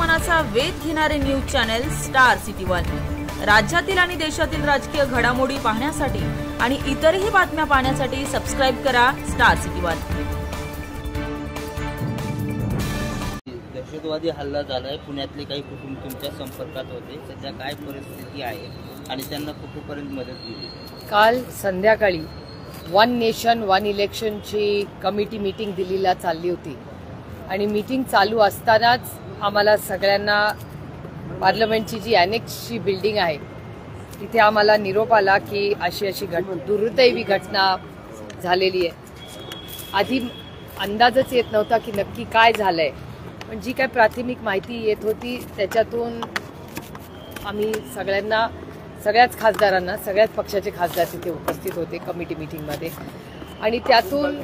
मनाचा वेध घेणारे news channel star city one. राज्यातील आणि देशातील राजकीय घडामोडी पाहण्यासाठी आणि इतरही बातम्या पाहण्यासाठी सबस्क्राइब करा स्टार सिटी वन। दहशतवादी हल्ला झालाय, पुण्यातले काही कुटुंब तुमच्या संपर्कात होते, सध्या काय परिस्थिती आहे आणि त्यांना कुठपर्यंत मदत केली? काल संध्याकाळी वन नेशन वन इलेक्शनची कमिटी मीटिंग दिल्लीला चालली होती आणि मीटिंग चालू असतानाच आम्हाला सगळ्यांना पार्लमेंटची जी अनेक्सची बिल्डिंग आहे तिथे आम्हाला निरोप आला की अशी दुर्दैवी घटना झालेली आहे। आधी अंदाजच येत नव्हता की नक्की काय झालंय, पण जी काय प्राथमिक माहिती येत होती त्याच्यातून आम्ही सगळ्याच खासदारांना, सगळ्याच पक्षाचे खासदार तिथे उपस्थित होते कमिटी मीटिंगमध्ये आणि त्यातून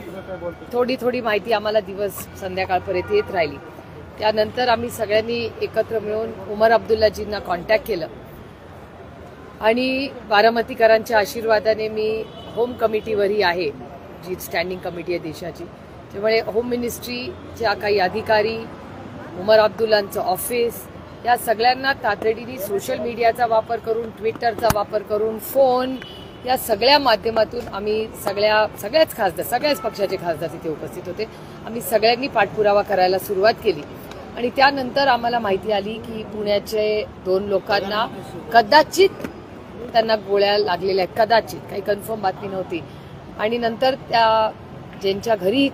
थोडी माहिती आम्हाला दिवस संध्याकाळपर्यंत येत राहिली। त्यानंतर आम्ही सगळ्यांनी एकत्र मिळून उमर अब्दुल्लाजींना कॉन्टॅक्ट केलं आणि बारामतीकरांच्या आशीर्वादाने मी होम कमिटीवरही आहे, जी स्टँडिंग कमिटी आहे देशाची, त्यामुळे होम मिनिस्ट्रीच्या काही अधिकारी, उमर अब्दुल्लांचं ऑफिस, या सगळ्यांना तातडीने सोशल मीडियाचा वापर करून, ट्विटरचा वापर करून, फोन, या सगळ्या माध्यमातून आम्ही सगळ्याच पक्षाचे खासदार तिथे उपस्थित होते, आम्ही सगळ्यांनी पाठपुरावा करायला सुरुवात केली आणि त्यानंतर आम्हाला माहिती आली की पुण्याचे 2 लोकांना कदाचित त्यांना गोळ्या लागलेल्या आहेत, कदाचित, काही कन्फर्म बातमी नव्हती। आणि नंतर ज्यांच्या घरी